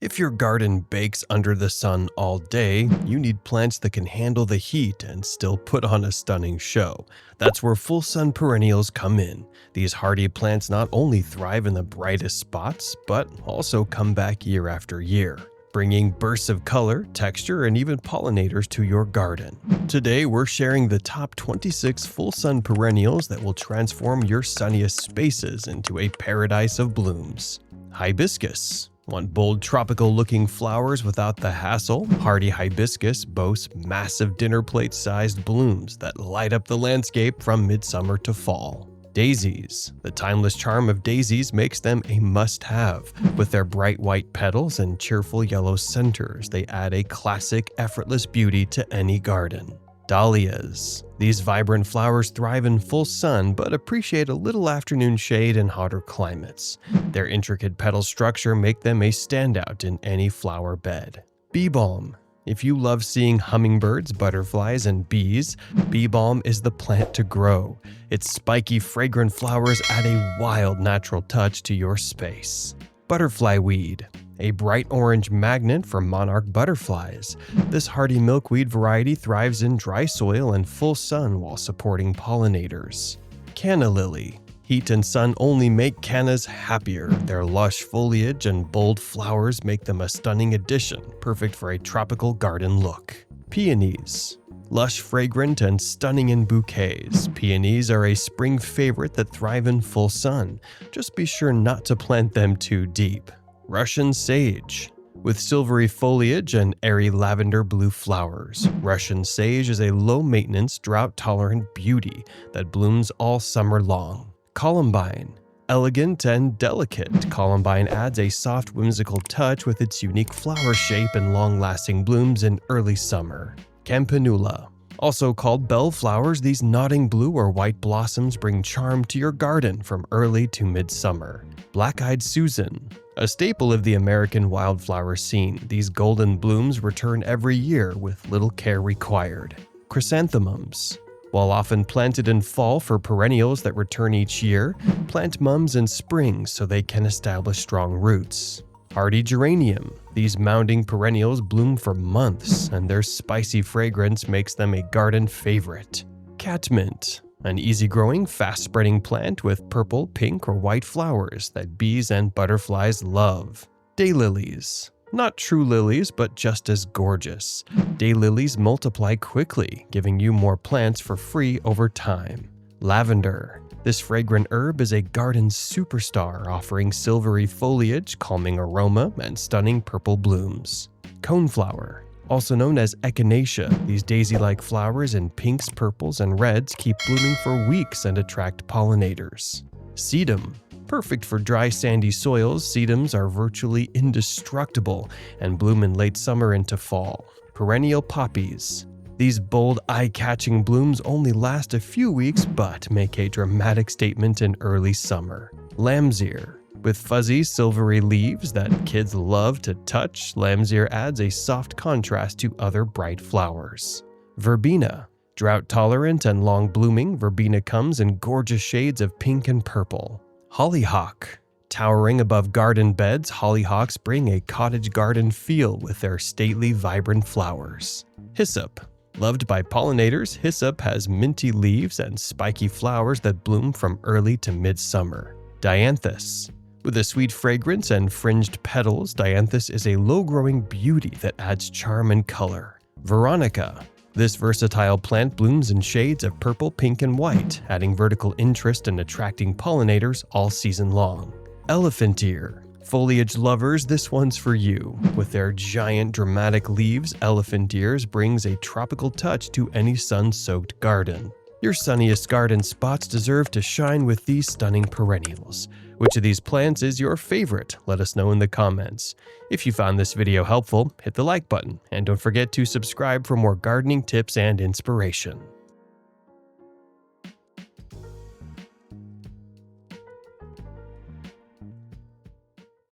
If your garden bakes under the sun all day, you need plants that can handle the heat and still put on a stunning show. That's where full sun perennials come in. These hardy plants not only thrive in the brightest spots, but also come back year after year, bringing bursts of color, texture, and even pollinators to your garden. Today, we're sharing the top 26 full sun perennials that will transform your sunniest spaces into a paradise of blooms. Hibiscus. Want bold tropical-looking flowers without the hassle? Hardy hibiscus boasts massive dinner plate-sized blooms that light up the landscape from midsummer to fall. Daisies. The timeless charm of daisies makes them a must-have. With their bright white petals and cheerful yellow centers, they add a classic, effortless beauty to any garden. Dahlias. These vibrant flowers thrive in full sun but appreciate a little afternoon shade in hotter climates. Their intricate petal structure make them a standout in any flower bed. Bee balm. If you love seeing hummingbirds, butterflies, and bees, bee balm is the plant to grow. Its spiky, fragrant flowers add a wild, natural touch to your space. Butterfly weed. A bright orange magnet for monarch butterflies. This hardy milkweed variety thrives in dry soil and full sun while supporting pollinators. Canna lily. Heat and sun only make cannas happier. Their lush foliage and bold flowers make them a stunning addition, perfect for a tropical garden look. Peonies. Lush, fragrant, and stunning in bouquets, peonies are a spring favorite that thrive in full sun. Just be sure not to plant them too deep. Russian sage. With silvery foliage and airy lavender blue flowers, Russian sage is a low-maintenance, drought-tolerant beauty that blooms all summer long. Columbine. Elegant and delicate, columbine adds a soft, whimsical touch with its unique flower shape and long-lasting blooms in early summer. Campanula. Also called bellflowers, these nodding blue or white blossoms bring charm to your garden from early to midsummer. Black-eyed Susan. A staple of the American wildflower scene, these golden blooms return every year with little care required. Chrysanthemums. While often planted in fall for perennials that return each year, plant mums in spring so they can establish strong roots. Hardy geranium. These mounding perennials bloom for months, and their spicy fragrance makes them a garden favorite. Catmint. An easy-growing, fast-spreading plant with purple, pink, or white flowers that bees and butterflies love. Daylilies. Not true lilies, but just as gorgeous. Daylilies multiply quickly, giving you more plants for free over time. Lavender. This fragrant herb is a garden superstar, offering silvery foliage, calming aroma, and stunning purple blooms. Coneflower. Also known as echinacea, these daisy-like flowers in pinks, purples, and reds keep blooming for weeks and attract pollinators. Sedum. Perfect for dry, sandy soils, sedums are virtually indestructible and bloom in late summer into fall. Perennial poppies. These bold, eye-catching blooms only last a few weeks but make a dramatic statement in early summer. Lamb's ear. With fuzzy, silvery leaves that kids love to touch, lamb's ear adds a soft contrast to other bright flowers. Verbena. Drought-tolerant and long-blooming, verbena comes in gorgeous shades of pink and purple. Hollyhock. Towering above garden beds, hollyhocks bring a cottage garden feel with their stately, vibrant flowers. Hyssop. Loved by pollinators, hyssop has minty leaves and spiky flowers that bloom from early to midsummer. Dianthus. With a sweet fragrance and fringed petals, dianthus is a low-growing beauty that adds charm and color. Veronica. This versatile plant blooms in shades of purple, pink, and white, adding vertical interest and attracting pollinators all season long. Elephant ear. Foliage lovers, this one's for you. With their giant, dramatic leaves, elephant ears brings a tropical touch to any sun-soaked garden. Your sunniest garden spots deserve to shine with these stunning perennials. Which of these plants is your favorite? Let us know in the comments. If you found this video helpful, hit the like button, and don't forget to subscribe for more gardening tips and inspiration.